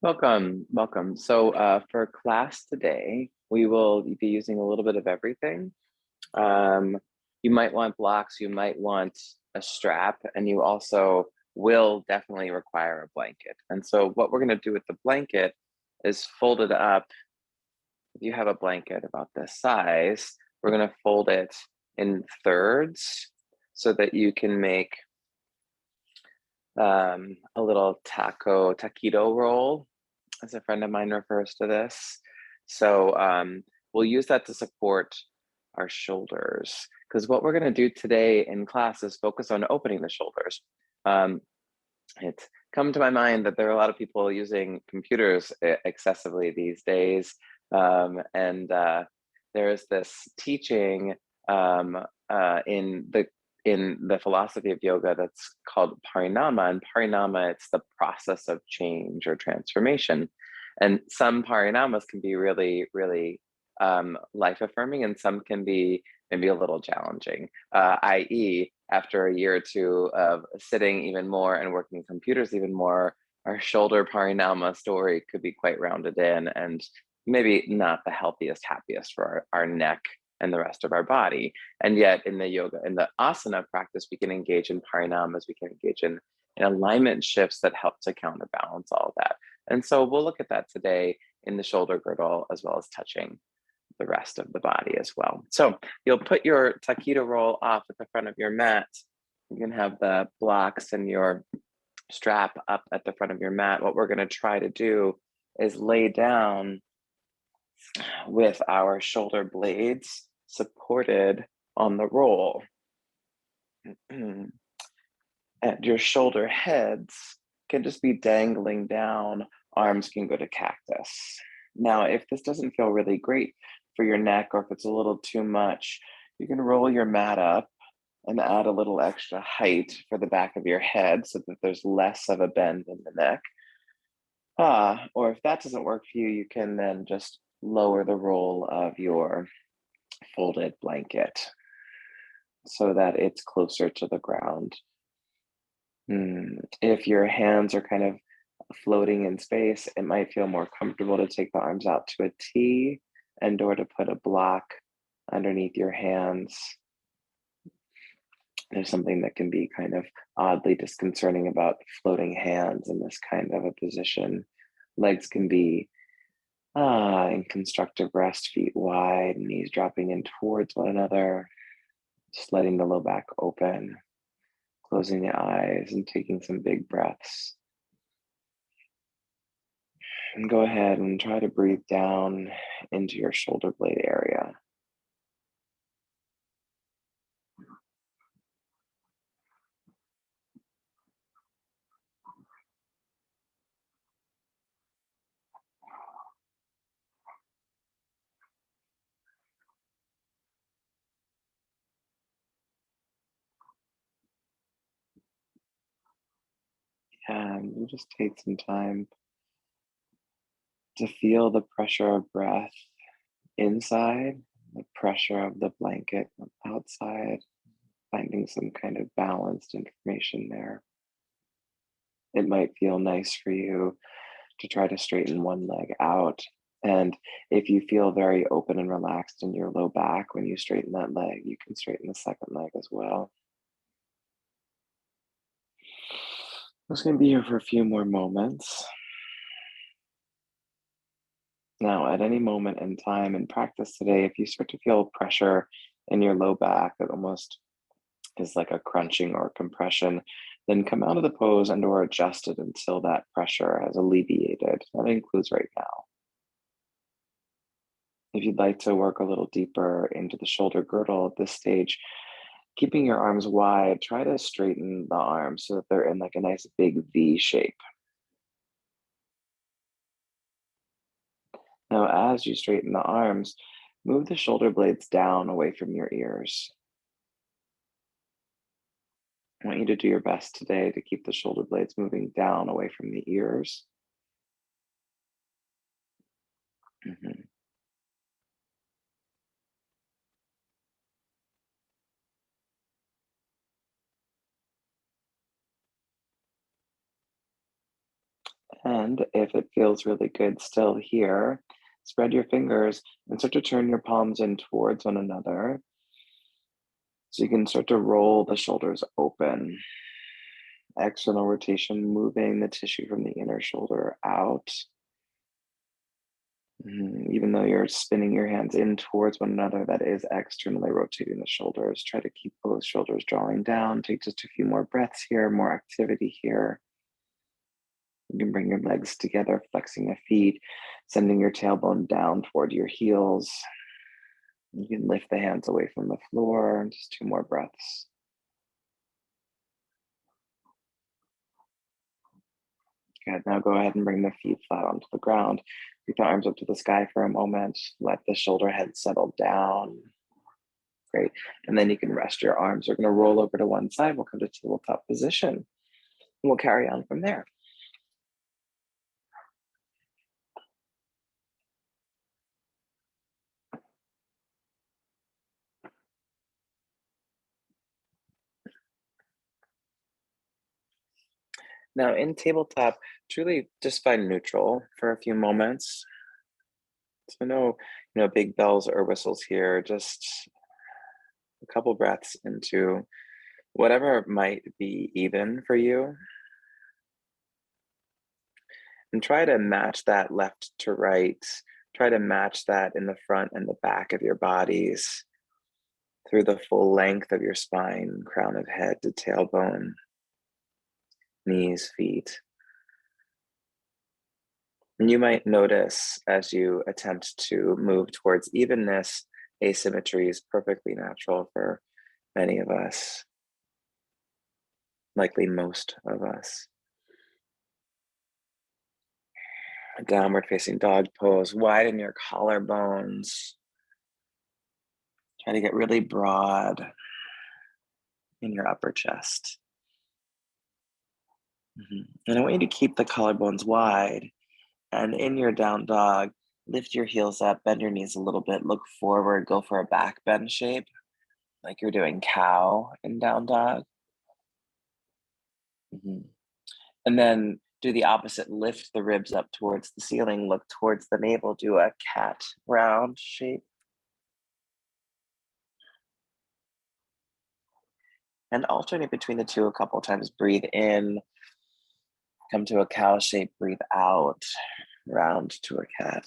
Welcome, welcome. So for class today, we will be using a little bit of everything. Um, you might want blocks, you might want a strap, and you also will definitely require a blanket. And so what we're gonna do with the blanket is fold it up. If you have a blanket about this size, we're gonna fold it in thirds so that you can make a little taquito roll, as a friend of mine refers to this. So we'll use that to support our shoulders, because what we're going to do today in class is focus on opening the shoulders. It's come to my mind that there are a lot of people using computers excessively these days, and there is this teaching um, in the philosophy of yoga that's called parinama. And parinama, it's the process of change or transformation. And some parinamas can be really, really life affirming, and some can be maybe a little challenging, i.e., after a year or two of sitting even more and working computers even more, our shoulder parinama story could be quite rounded in and maybe not the healthiest, happiest for our neck and the rest of our body. And yet in the yoga, in the asana practice, we can engage in parinamas, we can engage in alignment shifts that help to counterbalance all of that. And so we'll look at that today in the shoulder girdle, as well as touching the rest of the body as well. So you'll put your taquito roll off at the front of your mat. You can have the blocks and your strap up at the front of your mat. What we're going to try to do is lay down with our shoulder blades supported on the roll. And your shoulder heads can just be dangling down. Arms can go to cactus. Now, if this doesn't feel really great for your neck, or if it's a little too much, you can roll your mat up and add a little extra height for the back of your head so that there's less of a bend in the neck. Or if that doesn't work for you, you can then just lower the roll of your folded blanket so that it's closer to the ground. If your hands are kind of floating in space, it might feel more comfortable to take the arms out to a T and or to put a block underneath your hands. There's something that can be kind of oddly disconcerting about floating hands in this kind of a position. Legs can be in constructive rest, feet wide, knees dropping in towards one another, just letting the low back open, closing the eyes and taking some big breaths. And go ahead and try to breathe down into your shoulder blade area. And you just take some time to feel the pressure of breath inside, the pressure of the blanket outside, finding some kind of balanced information there. It might feel nice for you to try to straighten one leg out. And if you feel very open and relaxed in your low back when you straighten that leg, you can straighten the second leg as well. I'm just going to be here for a few more moments. Now, at any moment in time in practice today, if you start to feel pressure in your low back that almost is like a crunching or compression, then come out of the pose and or adjust it until that pressure has alleviated. That includes right now. If you'd like to work a little deeper into the shoulder girdle at this stage, keeping your arms wide, try to straighten the arms so that they're in like a nice big V shape. Now, as you straighten the arms, move the shoulder blades down away from your ears. I want you to do your best today to keep the shoulder blades moving down away from the ears. Mhm. And if it feels really good still here, spread your fingers and start to turn your palms in towards one another. So you can start to roll the shoulders open. External rotation, moving the tissue from the inner shoulder out. Even though you're spinning your hands in towards one another, that is externally rotating the shoulders. Try to keep those shoulders drawing down. Take just a few more breaths here, more activity here. You can bring your legs together, flexing the feet, sending your tailbone down toward your heels. You can lift the hands away from the floor. Just 2 more breaths. Good. Now go ahead and bring the feet flat onto the ground. Keep the arms up to the sky for a moment. Let the shoulder head settle down. Great. And then you can rest your arms. We're going to roll over to one side. We'll come to tabletop position. And we'll carry on from there. Now in tabletop, truly just find neutral for a few moments. So no big bells or whistles here. Just a couple breaths into whatever might be even for you. And try to match that left to right. Try to match that in the front and the back of your bodies through the full length of your spine, crown of head to tailbone, knees, feet. And you might notice as you attempt to move towards evenness, asymmetry is perfectly natural for many of us, likely most of us. A downward facing dog pose, widen your collarbones. Try to get really broad in your upper chest. And I want you to keep the collarbones wide. And in your down dog, lift your heels up, bend your knees a little bit, look forward, go for a back bend shape, like you're doing cow in down dog. And then do the opposite, lift the ribs up towards the ceiling, look towards the navel, do a cat round shape. And alternate between the two a couple times. Breathe in, come to a cow shape, breathe out, round to a cat.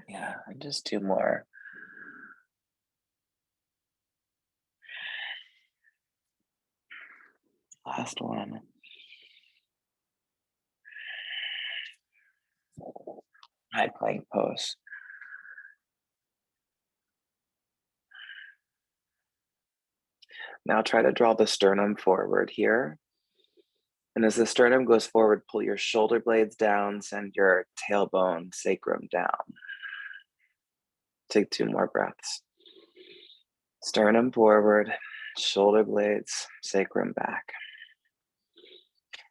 Yeah, and just 2 more. Last one. High plank pose. Now try to draw the sternum forward here. And as the sternum goes forward, pull your shoulder blades down, send your tailbone, sacrum down. Take 2 more breaths. Sternum forward, shoulder blades, sacrum back.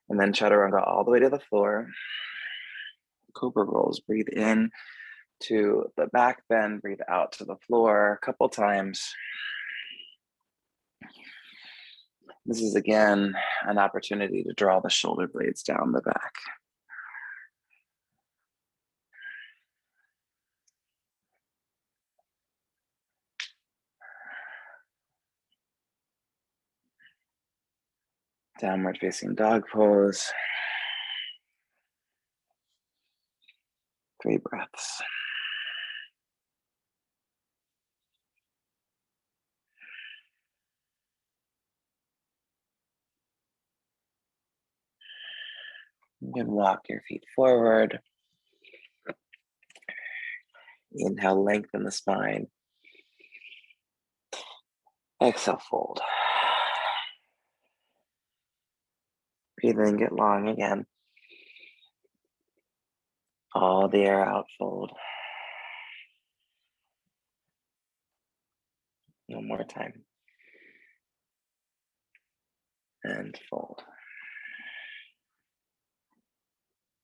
And then chaturanga all the way to the floor. Cobra rolls, breathe in to the back bend, breathe out to the floor a couple times. This is again an opportunity to draw the shoulder blades down the back. Downward facing dog pose. 3 breaths. You can walk your feet forward. Inhale, lengthen the spine. Exhale, fold. Breathe in, get long again. All the air out, fold. One more time. and fold.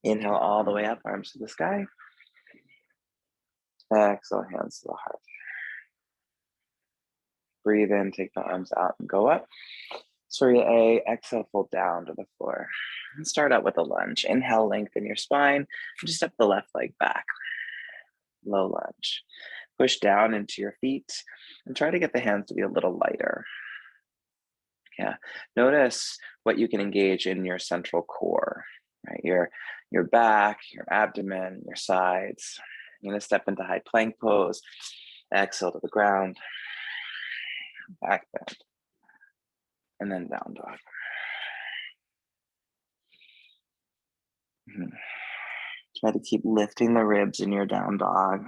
Inhale all the way up, arms to the sky. Exhale, hands to the heart. Breathe in, take the arms out and go up. Surya A, exhale, fold down to the floor. And start out with a lunge. Inhale, lengthen your spine. And just step the left leg back. Low lunge. Push down into your feet and try to get the hands to be a little lighter. Yeah. Notice what you can engage in your central core, right? Your back, your abdomen, your sides. You're gonna step into high plank pose. Exhale to the ground. Back bend. And then down dog. Try to keep lifting the ribs in your down dog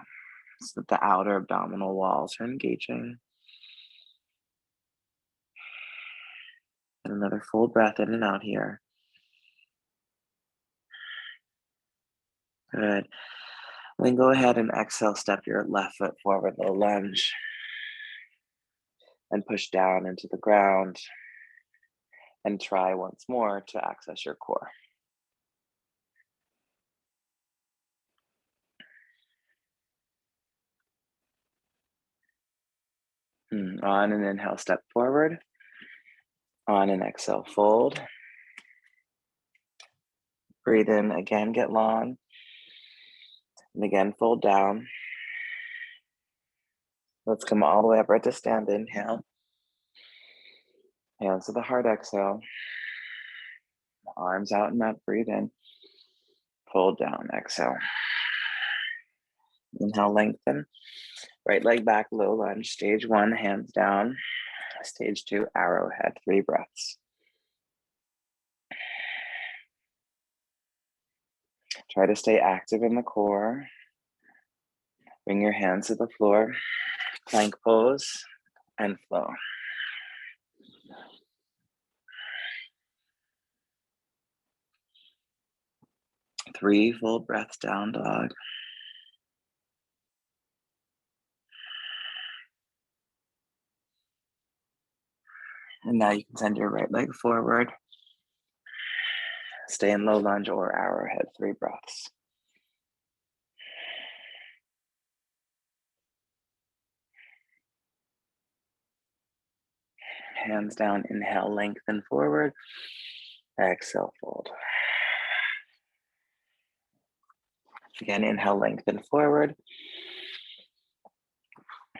so that the outer abdominal walls are engaging. And another full breath in and out here. Good. Then go ahead and exhale, step your left foot forward, low lunge. And push down into the ground. And try once more to access your core. On an inhale, step forward. On an exhale, fold. Breathe in again, get long. And again, fold down. Let's come all the way up right to stand. Inhale. Hands to the heart, exhale. Arms out and up, breathe in. Fold down, exhale. Inhale, lengthen. Right leg back, low lunge. Stage 1, hands down. Stage 2, arrowhead, 3 breaths. Try to stay active in the core. Bring your hands to the floor. Plank pose and flow. Three full breaths, down dog. And now you can send your right leg forward. Stay in low lunge or arrowhead, 3 breaths. Hands down, inhale, lengthen forward. Exhale, fold. Again, inhale, lengthen forward.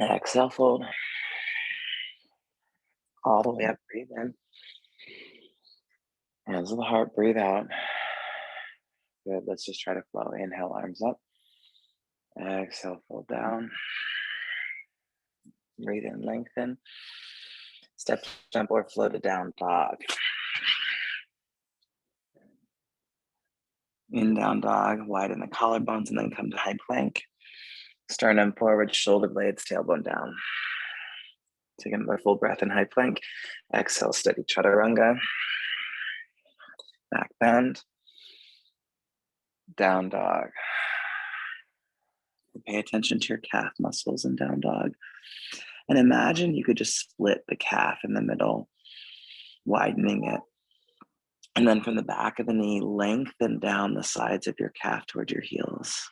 Exhale, fold. All the way up, breathe in. Hands to the heart, breathe out. Good, let's just try to flow. Inhale, arms up. Exhale, fold down. Breathe in, lengthen. Step, jump, or flow to down dog. In down dog, widen the collarbones and then come to high plank. Sternum forward, shoulder blades, tailbone down. Take another full breath in high plank. Exhale, steady chaturanga. Back bend. Down dog. Pay attention to your calf muscles in down dog. And imagine you could just split the calf in the middle, widening it. And then from the back of the knee, lengthen down the sides of your calf toward your heels.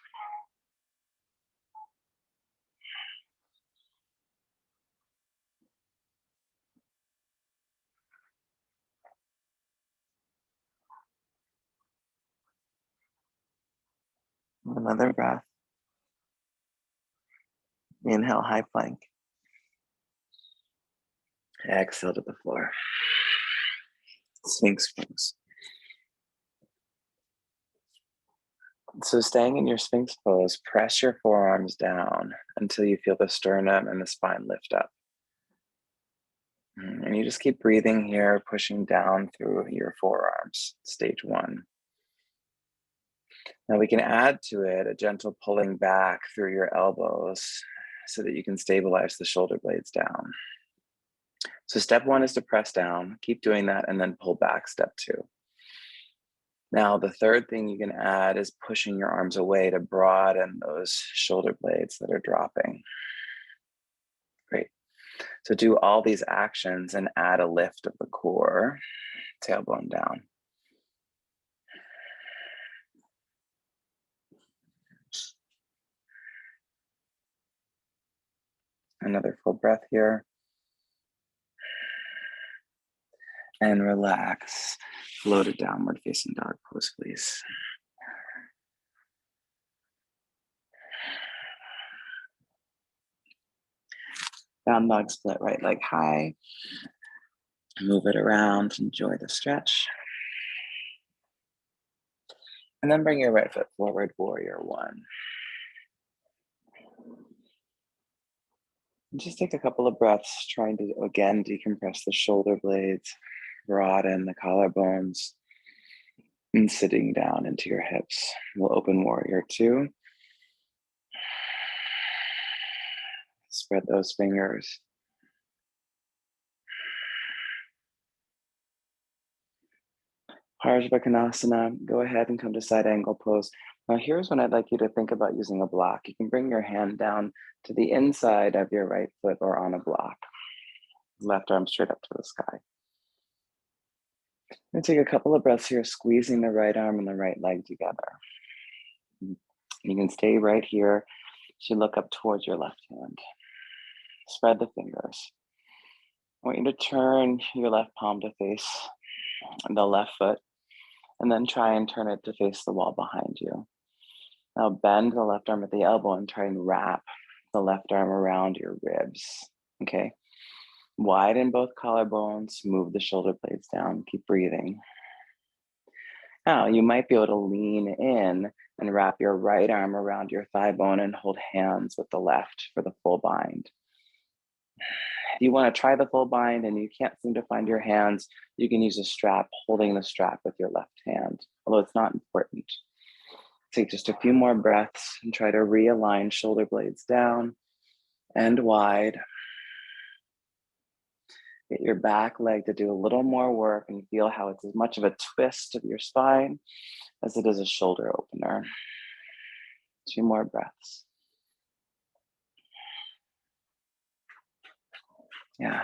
Another breath. Inhale, high plank. Exhale to the floor. Sphinx pose. So staying in your Sphinx pose, press your forearms down until you feel the sternum and the spine lift up. And you just keep breathing here, pushing down through your forearms, stage 1. Now we can add to it a gentle pulling back through your elbows so that you can stabilize the shoulder blades down. So step 1 is to press down, keep doing that, and then pull back, step 2. Now, the third thing you can add is pushing your arms away to broaden those shoulder blades that are dropping. Great. So do all these actions and add a lift of the core. tailbone down. Another full breath here. And relax. Float to downward facing dog pose, please. Down dog split, right leg high. Move it around, enjoy the stretch. And then bring your right foot forward, warrior one. And just take a couple of breaths, trying to, again, decompress the shoulder blades, broaden the collarbones, and sitting down into your hips. We'll open warrior two. Spread those fingers. Parsvakonasana, go ahead and come to side angle pose. Now here's when I'd like you to think about using a block. You can bring your hand down to the inside of your right foot or on a block. Left arm straight up to the sky. And take a couple of breaths here, squeezing the right arm and the right leg together. You can stay right here as you look up towards your left hand. Spread the fingers. I want you to turn your left palm to face the left foot, and then try and turn it to face the wall behind you. Now bend the left arm at the elbow and try and wrap the left arm around your ribs, okay? Widen both collarbones, move the shoulder blades down, keep breathing. Now you might be able to lean in and wrap your right arm around your thigh bone and hold hands with the left for the full bind. If you want to try the full bind and you can't seem to find your hands, you can use a strap, holding the strap with your left hand, although it's not important. Take just a few more breaths and try to realign shoulder blades down and wide. Get your back leg to do a little more work and feel how it's as much of a twist of your spine as it is a shoulder opener. 2 more breaths. Yeah.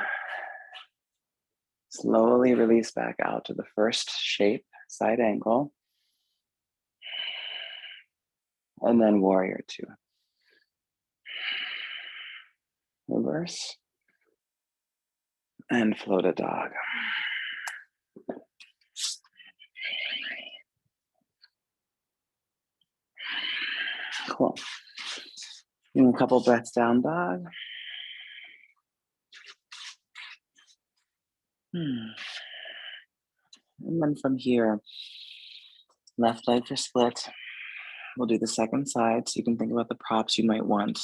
Slowly release back out to the first shape, side angle. And then warrior two. Reverse. And float a dog. Cool. And a couple breaths down dog. And then from here, left leg for split. We'll do the second side so you can think about the props you might want.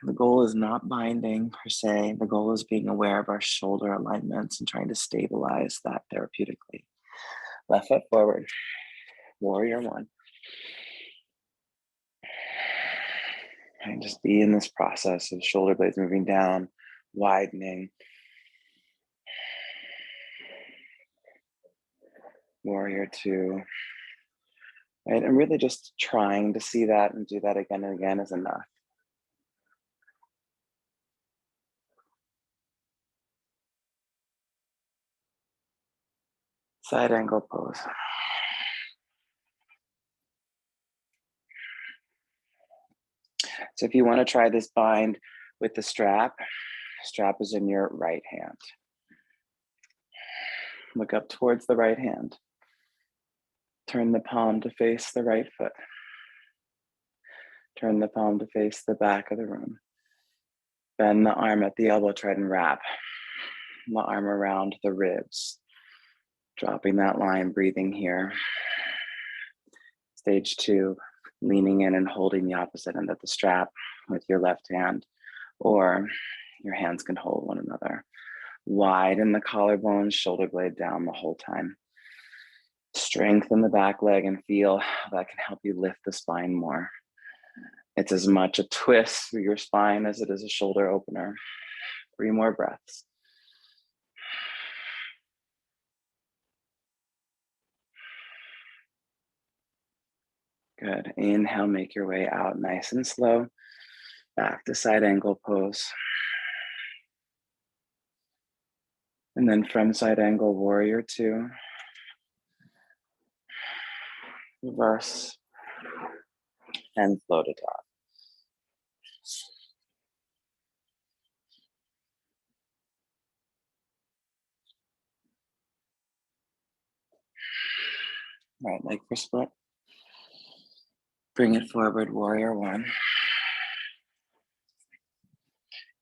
The goal is not binding per se. The goal is being aware of our shoulder alignments and trying to stabilize that therapeutically. Left foot forward, warrior one. And just be in this process of shoulder blades moving down, widening. Warrior two. Right? And really just trying to see that and do that again and again is enough. Side angle pose. So if you want to try this bind with the strap is in your right hand. Look up towards the right hand. Turn the palm to face the right foot. Turn the palm to face the back of the room. Bend the arm at the elbow, try and wrap the arm around the ribs. Dropping that line, breathing here. Stage two, leaning in and holding the opposite end of the strap with your left hand, or your hands can hold one another. Widen the collarbone, shoulder blade down the whole time. Strengthen the back leg and feel how that can help you lift the spine more. It's as much a twist through your spine as it is a shoulder opener. 3 more breaths. Good. Inhale, make your way out nice and slow. Back to side angle pose. And then from side angle, warrior two. Reverse. And flow to top. Right leg for split. Bring it forward, warrior one.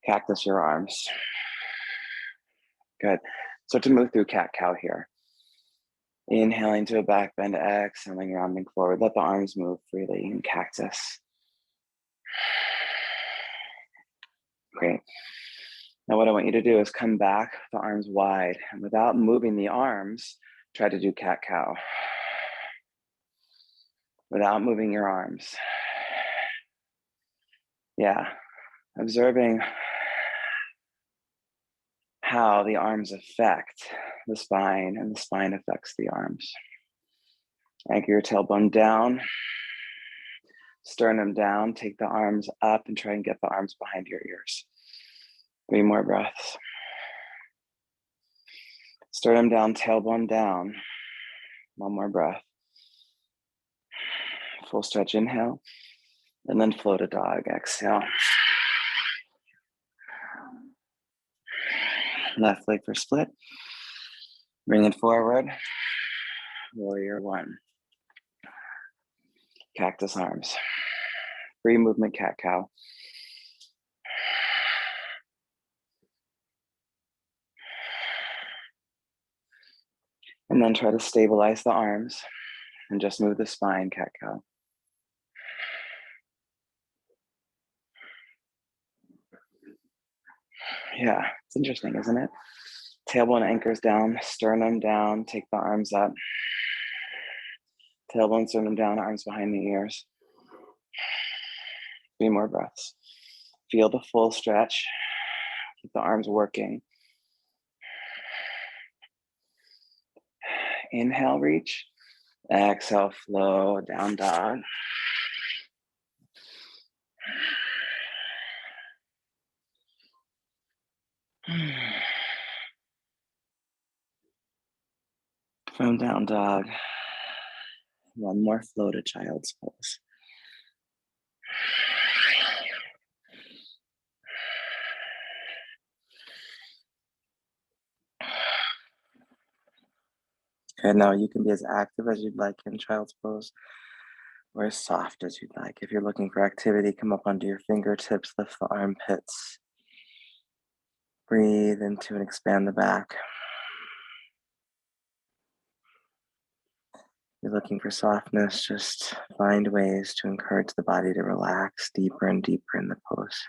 Cactus your arms. Good. Start to move through cat-cow here. Inhaling to a back bend, exhaling, rounding forward. Let the arms move freely in cactus. Great. Now what I want you to do is come back, the arms wide, and without moving the arms, try to do cat-cow. Without moving your arms. Yeah, observing how the arms affect the spine and the spine affects the arms. Anchor your tailbone down, sternum down, take the arms up and try and get the arms behind your ears. 3 more breaths. Sternum down, tailbone down. 1 more breath. Full stretch, inhale, and then flow to dog, exhale. Left leg for split. Bring it forward. Warrior one. Cactus arms. Free movement, cat-cow. And then try to stabilize the arms and just move the spine, cat-cow. Yeah, it's interesting, isn't it? Tailbone anchors down, sternum down, take the arms up. Tailbone, sternum down, arms behind the ears. 3 more breaths. Feel the full stretch. Keep the arms working. Inhale, reach. Exhale, flow, down dog. From down dog. 1 more flow to child's pose. And now you can be as active as you'd like in child's pose or as soft as you'd like. If you're looking for activity, come up onto your fingertips, lift the armpits. Breathe into and expand the back. You're looking for softness, just find ways to encourage the body to relax deeper and deeper in the pose.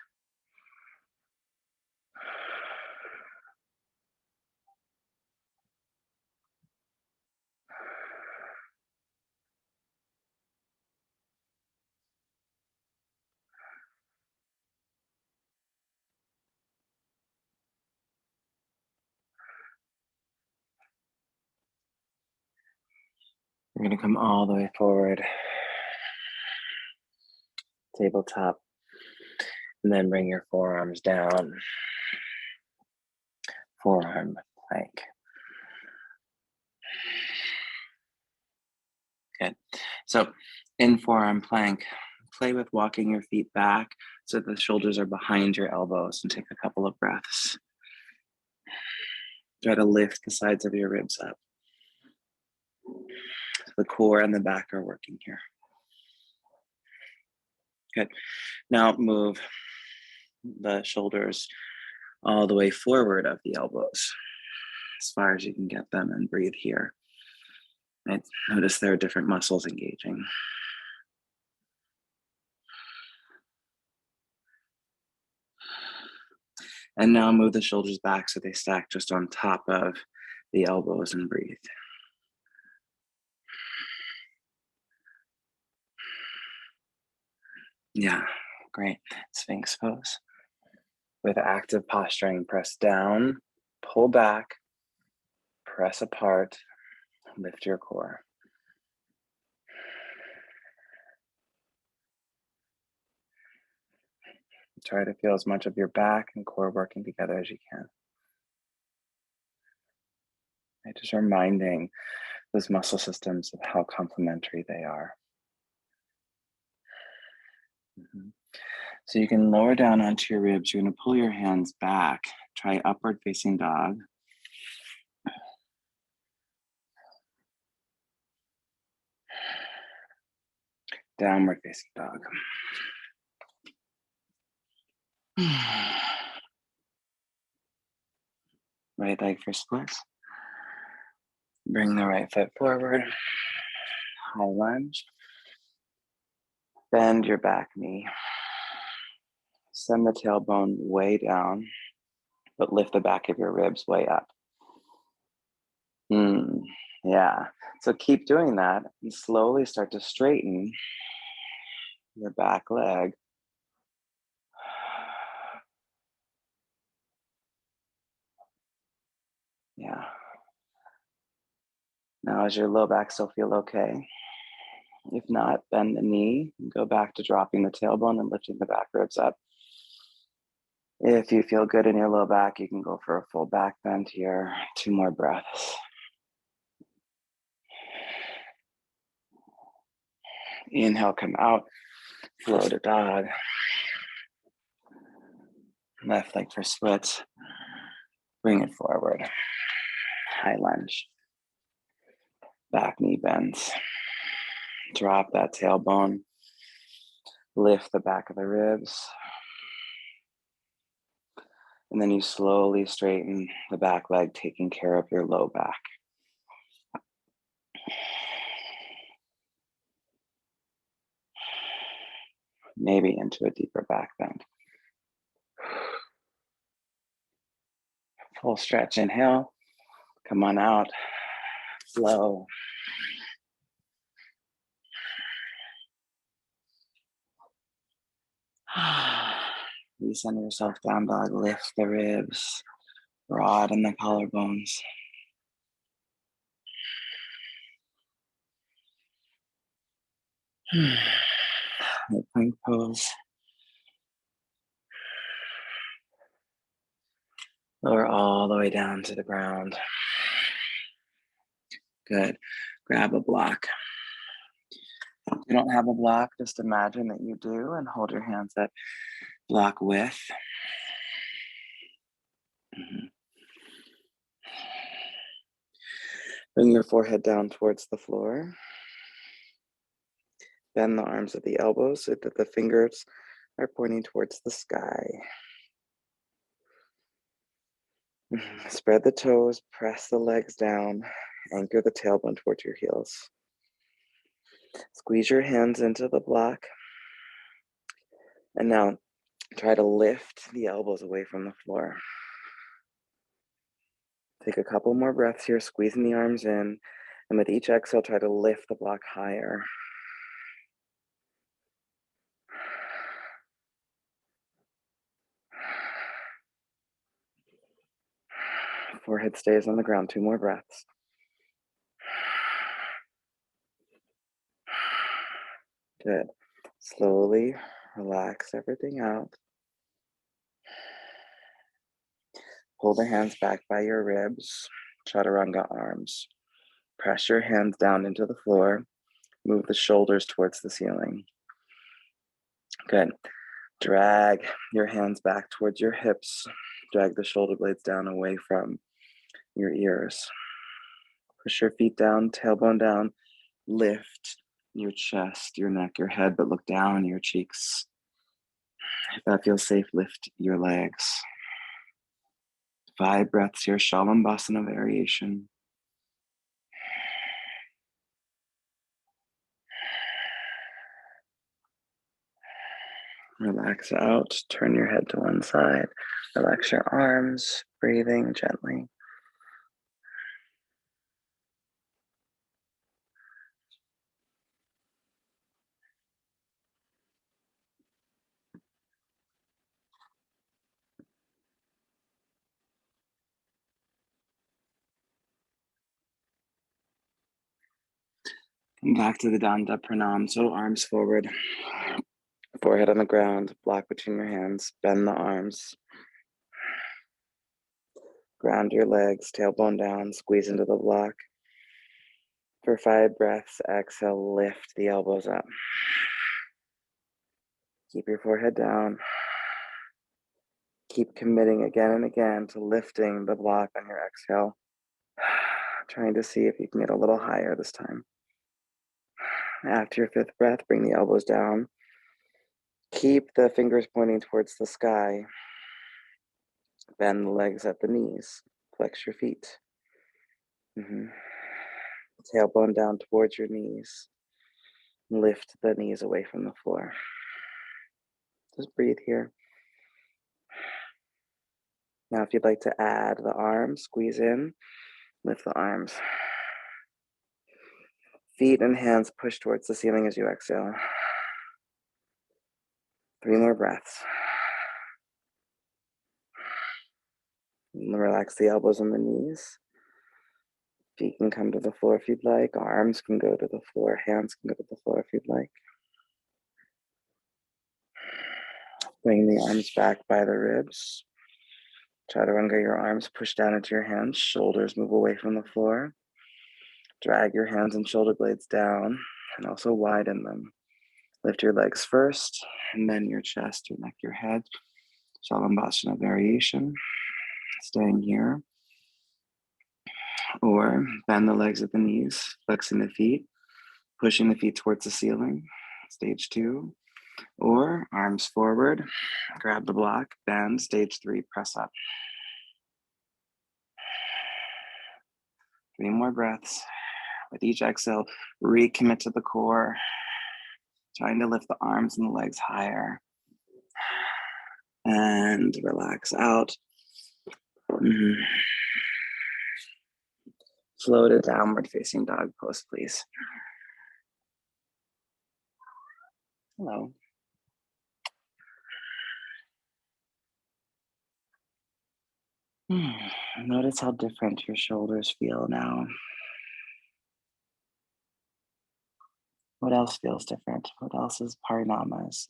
You're going to come all the way forward, tabletop, and then bring your forearms down, forearm plank. Good. So in forearm plank, play with walking your feet back so the shoulders are behind your elbows and take a couple of breaths. Try to lift the sides of your ribs up. The core and the back are working here. Good. Now move the shoulders all the way forward of the elbows as far as you can get them and breathe here. Right? Notice there are different muscles engaging. And now move the shoulders back so they stack just on top of the elbows and breathe. Yeah, great. Sphinx pose. With active posturing, press down, pull back, press apart, lift your core. Try to feel as much of your back and core working together as you can. Just reminding those muscle systems of how complementary they are. Mhm. So you can lower down onto your ribs. You're going to pull your hands back. Try upward facing dog. Downward facing dog. Right leg for splits. Bring the right foot forward. High lunge. Bend your back knee. Send the tailbone way down, but lift the back of your ribs way up. Yeah. So keep doing that and slowly start to straighten your back leg. Yeah. Now, does your low back still feel okay? If not, bend the knee and go back to dropping the tailbone and lifting the back ribs up. If you feel good in your low back, you can go for a full back bend here. 2 more breaths. Inhale, come out, flow to dog. Left leg for splits. Bring it forward. High lunge. Back knee bends. Drop that tailbone. Lift the back of the ribs. And then you slowly straighten the back leg, taking care of your low back. Maybe into a deeper back bend. Full stretch, inhale. Come on out. Flow. Recenter yourself down, dog. Lift the ribs. Broaden the collarbones. Plank pose. Lower all the way down to the ground. Good. Grab a block. If you don't have a block, just imagine that you do and hold your hands at block width. Bring your forehead down towards the floor. Bend the arms at the elbows so that the fingers are pointing towards the sky. Spread the toes, press the legs down, anchor the tailbone towards your heels. Squeeze your hands into the block. And now try to lift the elbows away from the floor. Take a couple more breaths here, squeezing the arms in. And with each exhale, try to lift the block higher. Forehead stays on the ground. 2 more breaths. Good. Slowly relax everything out. Pull the hands back by your ribs. Chaturanga arms. Press your hands down into the floor. Move the shoulders towards the ceiling. Good. Drag your hands back towards your hips. Drag the shoulder blades down away from your ears. Push your feet down, tailbone down. Lift your chest, your neck, your head, but look down your cheeks. If that feels safe, lift your legs. 5 breaths here, Shalambhasana variation. Relax out, turn your head to one side. Relax your arms, breathing gently. Come back to the Danda Pranam. So arms forward, forehead on the ground, block between your hands, bend the arms. Ground your legs, tailbone down, squeeze into the block. For 5 breaths, exhale, lift the elbows up. Keep your forehead down. Keep committing again and again to lifting the block on your exhale. Trying to see if you can get a little higher this time. After your 5th breath, bring the elbows down. Keep the fingers pointing towards the sky. Bend the legs at the knees. Flex your feet. Tailbone down towards your knees. Lift the knees away from the floor. Just breathe here. Now, if you'd like to add the arms, squeeze in, lift the arms. Feet and hands push towards the ceiling as you exhale. 3 more breaths. And relax the elbows and the knees. Feet can come to the floor if you'd like. Arms can go to the floor. Hands can go to the floor if you'd like. Bring the arms back by the ribs. Chaturanga your arms, push down into your hands. Shoulders move away from the floor. Drag your hands and shoulder blades down and also widen them. Lift your legs first, and then your chest, your neck, your head. Shalambhasana variation. Staying here. Or bend the legs at the knees, flexing the feet, pushing the feet towards the ceiling. Stage 2. Or arms forward, grab the block, bend. Stage 3, press up. 3 more breaths. With each exhale, recommit to the core, trying to lift the arms and the legs higher. And relax out. Flow to downward facing dog pose, please. Hello. Notice how different your shoulders feel now. What else feels different? What else is parinamas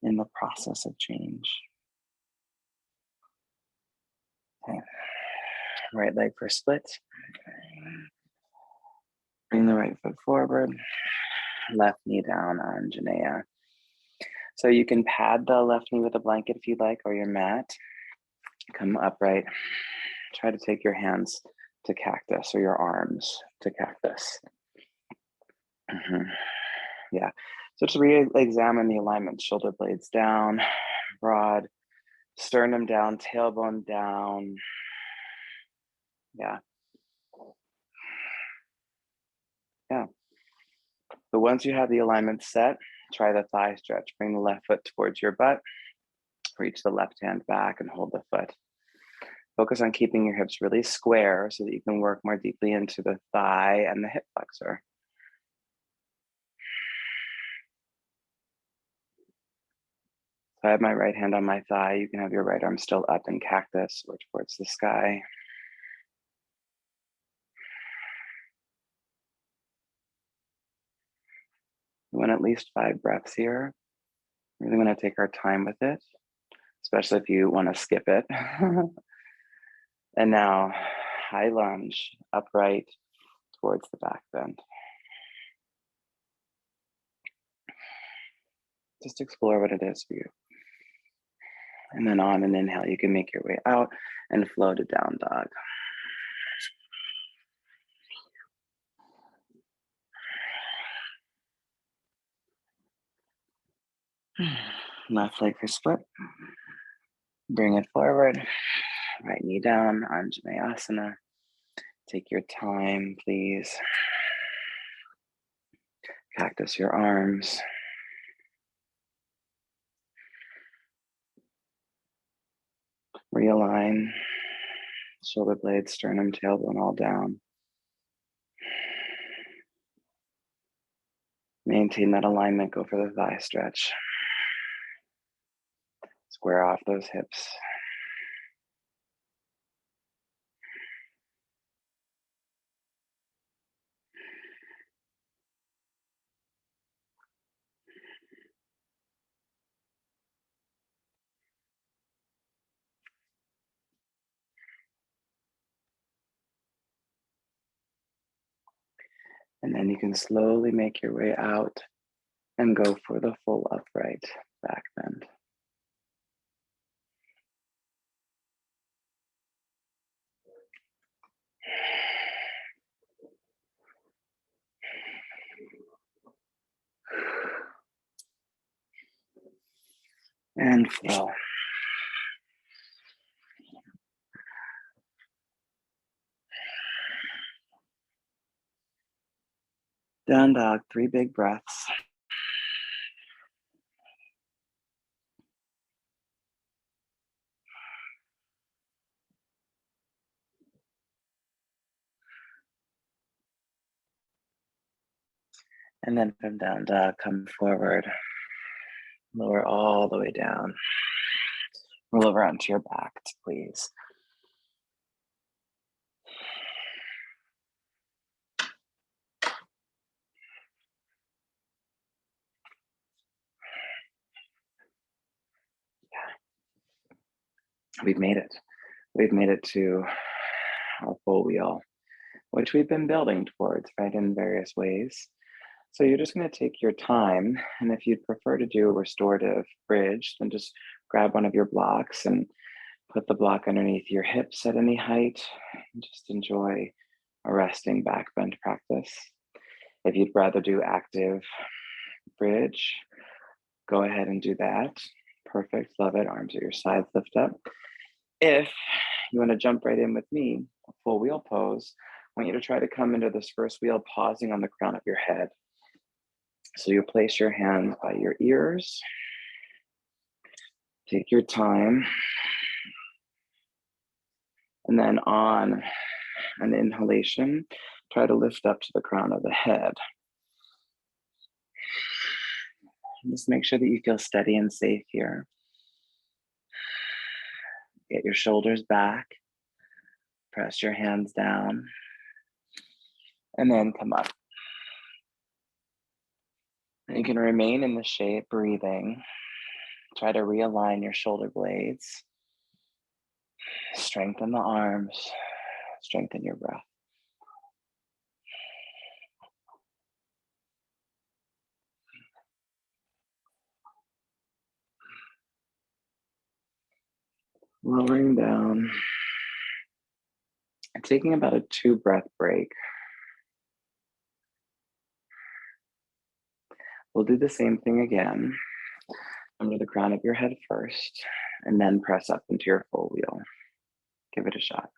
in the process of change? Okay. Right leg for split. Bring the right foot forward. Left knee down, Anjaneya. So you can pad the left knee with a blanket if you'd like, or your mat. Come upright. Try to take your hands to cactus or your arms to cactus. Yeah. So just re-examine the alignment. Shoulder blades down, broad, sternum down, tailbone down. Yeah. So once you have the alignment set, try the thigh stretch. Bring the left foot towards your butt. Reach the left hand back and hold the foot. Focus on keeping your hips really square so that you can work more deeply into the thigh and the hip flexor. So I have my right hand on my thigh. You can have your right arm still up in cactus or towards the sky. We want at least 5 breaths here. We really want to take our time with it, especially if you want to skip it. And now, high lunge, upright towards the back bend. Just explore what it is for you. And then on an inhale, you can make your way out and flow to down dog. Left leg for split. Bring it forward. Right knee down, Anjaneyasana. Take your time, please. Cactus your arms. Realign. Shoulder blades, sternum, tailbone all down. Maintain that alignment. Go for the thigh stretch. Square off those hips. And then you can slowly make your way out and go for the full upright back bend. And flow. Down dog, 3 big breaths. And then from down dog, come forward. Lower all the way down. Roll over onto your back, please. We've made it. We've made it to our full wheel, which we've been building towards, right, in various ways. So you're just going to take your time, and if you'd prefer to do a restorative bridge, then just grab one of your blocks and put the block underneath your hips at any height, and just enjoy a resting back bend practice. If you'd rather do active bridge, go ahead and do that. Perfect, love it. Arms at your sides, lift up. If you want to jump right in with me, a full wheel pose, I want you to try to come into this first wheel, pausing on the crown of your head. So you place your hands by your ears. Take your time. And then on an inhalation, try to lift up to the crown of the head. Just make sure that you feel steady and safe here. Get your shoulders back. Press your hands down. And then come up. And you can remain in the shape, breathing. Try to realign your shoulder blades. Strengthen the arms. Strengthen your breath. Lowering down. And taking about a 2 breath break. We'll do the same thing again. Under the crown of your head first, and then press up into your full wheel. Give it a shot.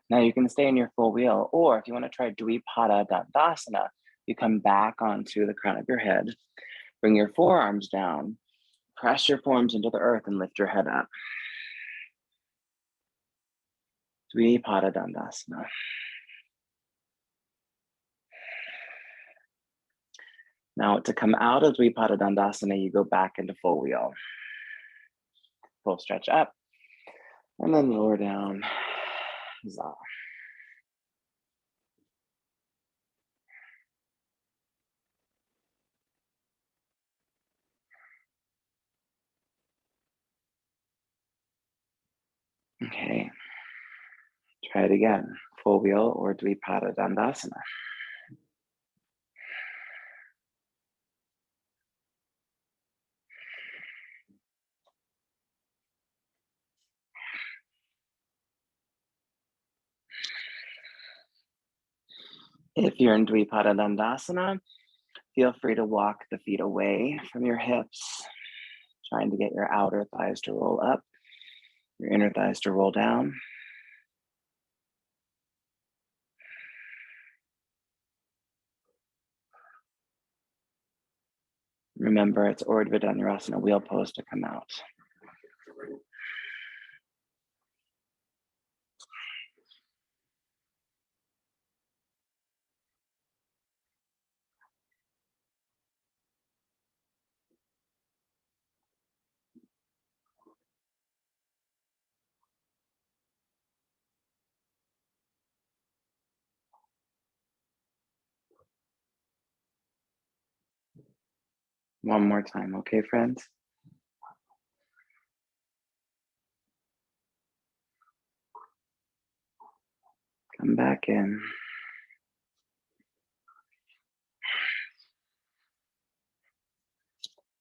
Now you can stay in your full wheel, or if you want to try Dvipada Dandasana, you come back onto the crown of your head, bring your forearms down, press your forearms into the earth and lift your head up. Dvipada Dandasana. Now to come out of Dvipada Dandasana, you go back into full wheel. Full stretch up, and then lower down. Za. Okay. Try it again. Full wheel or Dvipada Dandasana. If you're in Dvipada Dandasana, feel free to walk the feet away from your hips, trying to get your outer thighs to roll up, your inner thighs to roll down. Remember, it's Urdhva Dhanurasana wheel pose to come out. One more time, okay, friends? Come back in.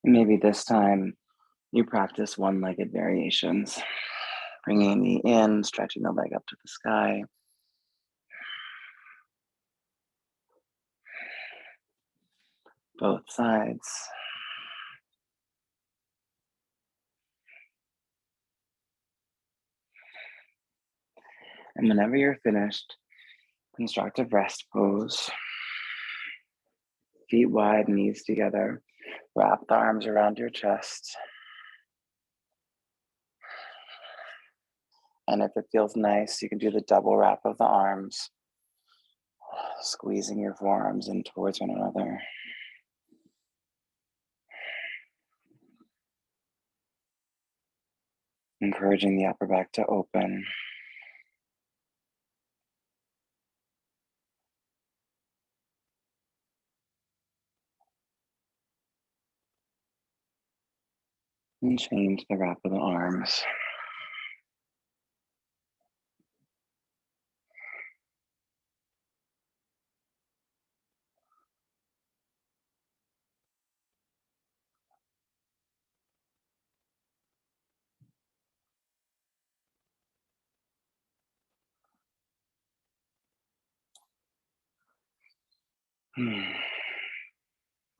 Maybe this time you practice one-legged variations, bringing a knee in, stretching the leg up to the sky. Both sides. And whenever you're finished, constructive rest pose. Feet wide, knees together. Wrap the arms around your chest. And if it feels nice, you can do the double wrap of the arms, squeezing your forearms in towards one another. Encouraging the upper back to open. And change the wrap of the arms.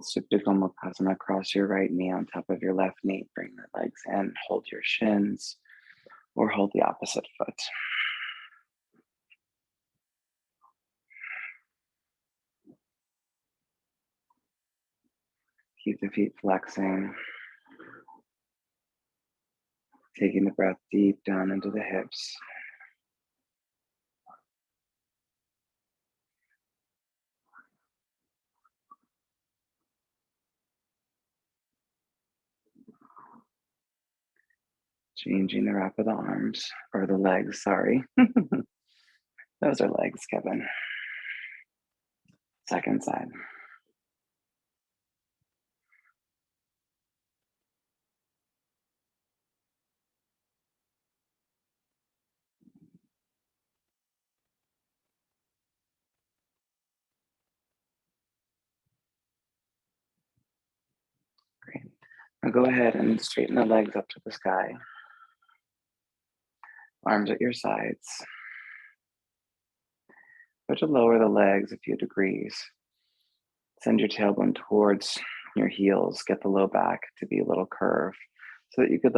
Supta Gomukhasana, cross your right knee on top of your left knee. Bring the legs in, hold your shins, or hold the opposite foot. Keep the feet flexing. Taking the breath deep down into the hips. Changing the wrap of the arms, or the legs, sorry. Those are legs, Kevin. Second side. Great. Now go ahead and straighten the legs up to the sky. Arms at your sides. Start to lower the legs a few degrees. Send your tailbone towards your heels. Get the low back to be a little curved so that you could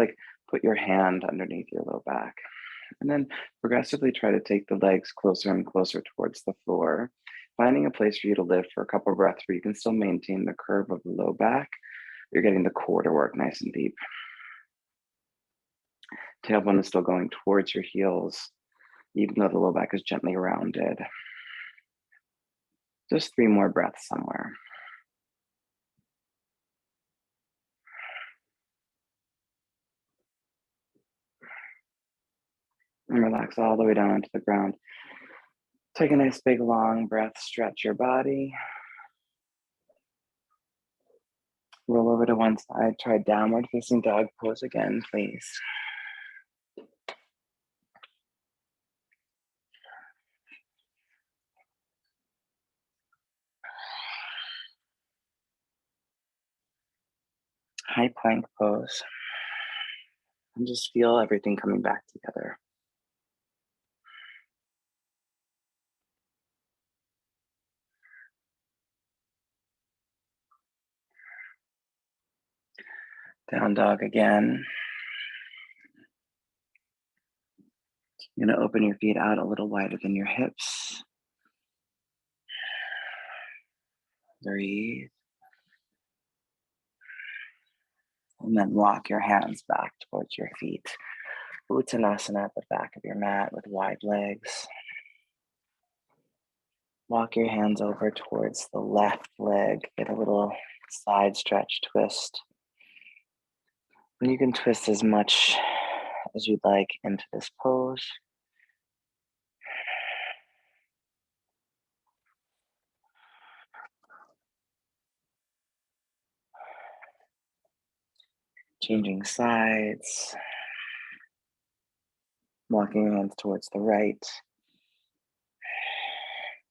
put your hand underneath your low back. And then progressively try to take the legs closer and closer towards the floor, finding a place for you to lift for a couple of breaths where you can still maintain the curve of the low back. You're getting the core to work nice and deep. Tailbone is still going towards your heels, even though the low back is gently rounded. Just 3 more breaths somewhere. And relax all the way down to the ground. Take a nice big long breath, stretch your body. Roll over to one side, try downward facing dog pose again, please. High plank pose. And just feel everything coming back together. Down dog again. You're gonna open your feet out a little wider than your hips. Breathe. And then walk your hands back towards your feet. Uttanasana at the back of your mat with wide legs. Walk your hands over towards the left leg. Get a little side stretch twist. And you can twist as much as you'd like into this pose. Changing sides. Walking your hands towards the right.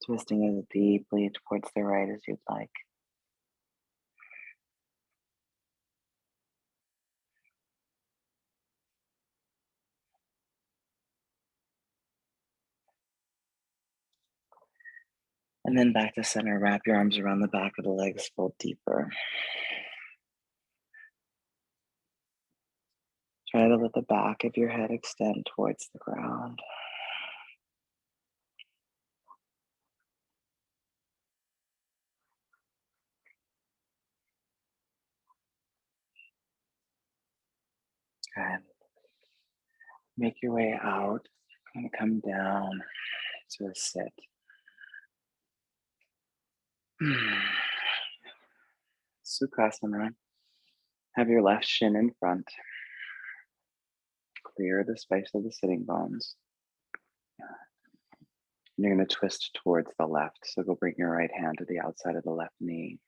Twisting as deeply towards the right as you'd like. And then back to center. Wrap your arms around the back of the legs, fold deeper. Try to let the back of your head extend towards the ground. Good. Make your way out. Kind of come down to a sit. Sukhasana. Have your left shin in front. Clear the space of the sitting bones. And you're going to twist towards the left. So go bring your right hand to the outside of the left knee.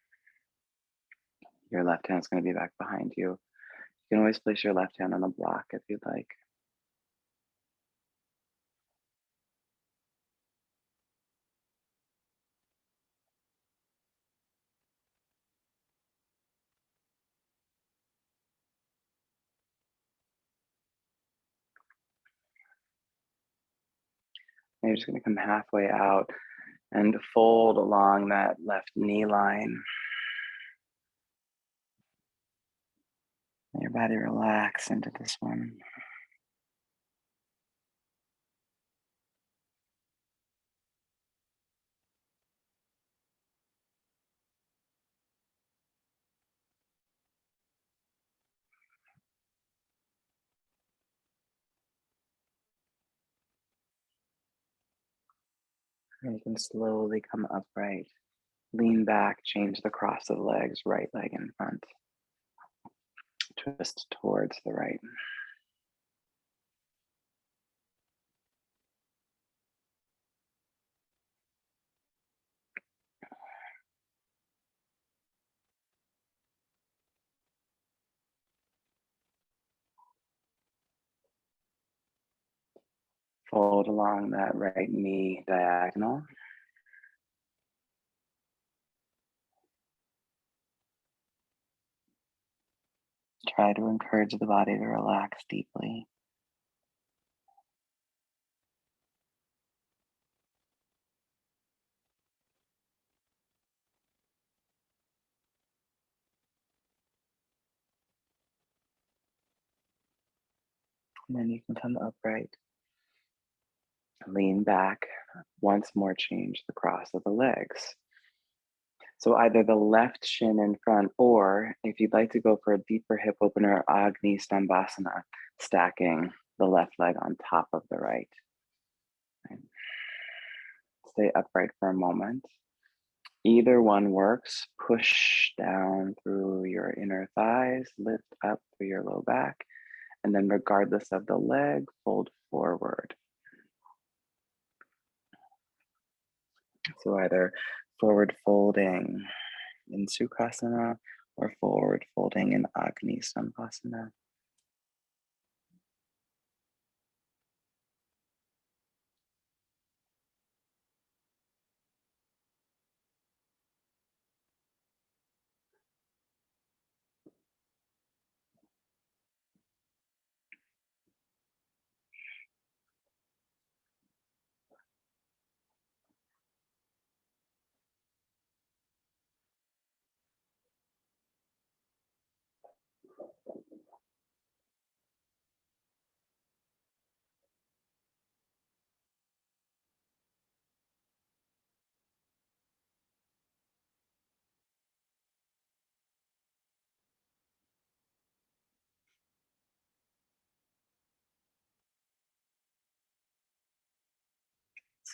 Your left hand's going to be back behind you. You can always place your left hand on a block if you'd like. And you're just going to come halfway out and fold along that left knee line. Let your body relax into this one. And you can slowly come upright. Lean back, change the cross of legs, right leg in front. Twist towards the right. Fold along that right knee diagonal. Try to encourage the body to relax deeply. And then you can come upright. Lean back. Once more, change the cross of the legs. So either the left shin in front, or if you'd like to go for a deeper hip opener, Agni Stambhasana, stacking the left leg on top of the right. Right. Stay upright for a moment. Either one works. Push down through your inner thighs, lift up through your low back, and then regardless of the leg, fold forward. So either forward folding in Sukhasana or forward folding in Agni Stambhasana.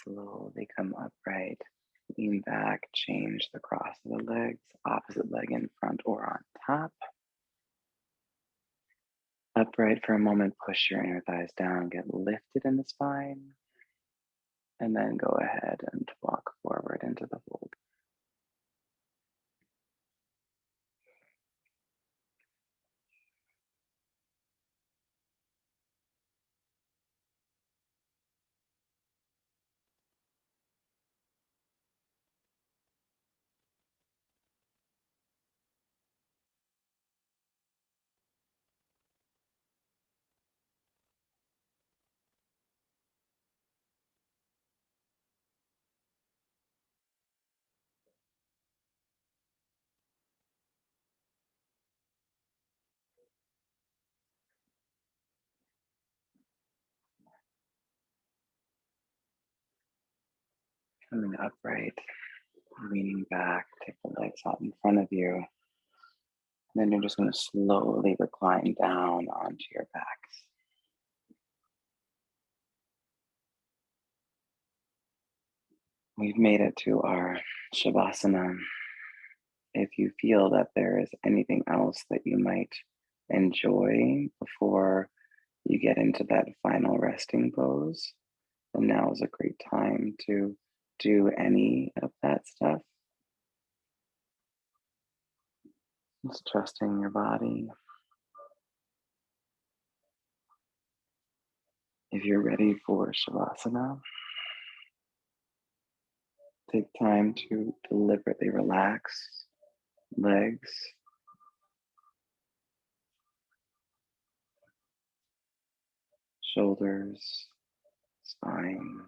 Slowly come upright, lean back, change the cross of the legs, opposite leg in front or on top. Upright for a moment, push your inner thighs down, get lifted in the spine, and then go ahead and walk forward into the fold. Coming upright, leaning back, take the legs out in front of you. And then you're just going to slowly recline down onto your back. We've made it to our Shavasana. If you feel that there is anything else that you might enjoy before you get into that final resting pose, then now is a great time to do any of that stuff. Just trusting your body. If you're ready for Shavasana, take time to deliberately relax legs, shoulders, spine.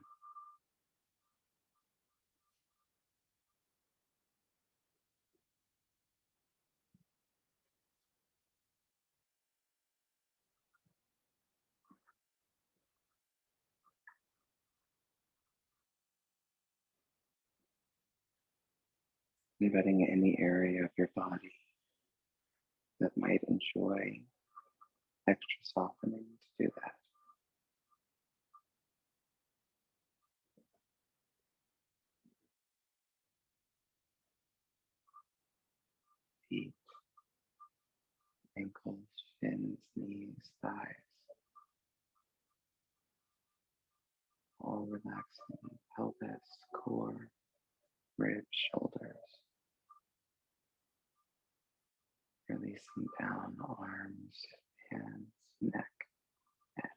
Inviting any area of your body that might enjoy extra softening to do that. Feet, ankles, shins, knees, thighs, all relaxing, pelvis, core, ribs, shoulders, releasing down arms, hands, neck, head.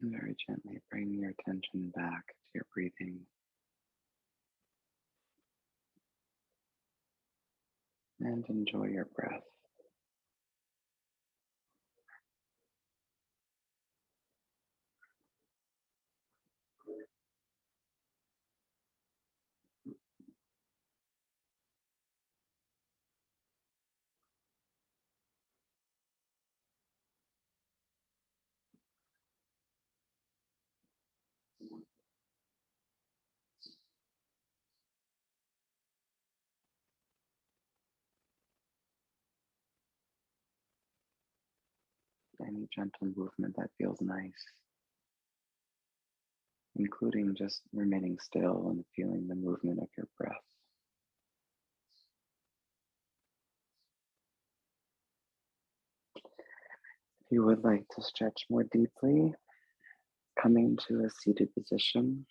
And very gently bring your attention back to your breathing and enjoy your breath. Any gentle movement that feels nice, including just remaining still and feeling the movement of your breath. If you would like to stretch more deeply, coming to a seated position,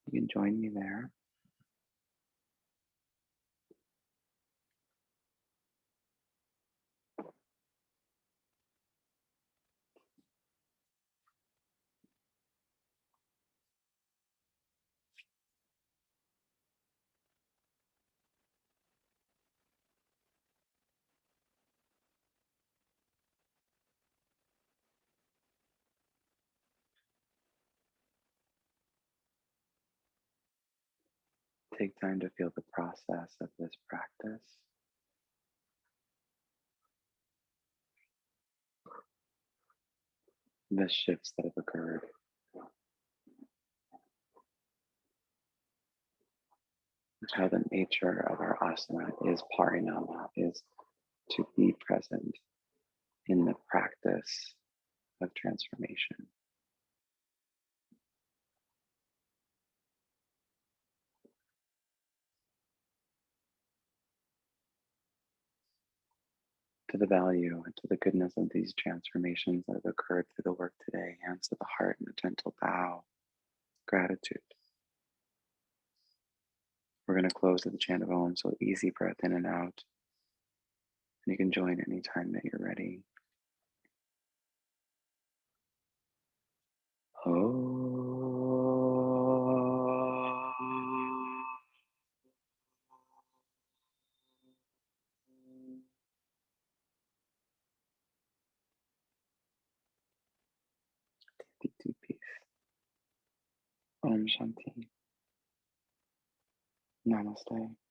you can join me there. Take time to feel the process of this practice, the shifts that have occurred, how the nature of our asana is parinama, is to be present in the practice of transformation. To the value and to the goodness of these transformations that have occurred through the work today, hands to the heart and a gentle bow, gratitude. We're going to close with the chant of Om, so easy breath in and out. And you can join anytime that you're ready. Deep, deep peace. Om Shanti. Namaste.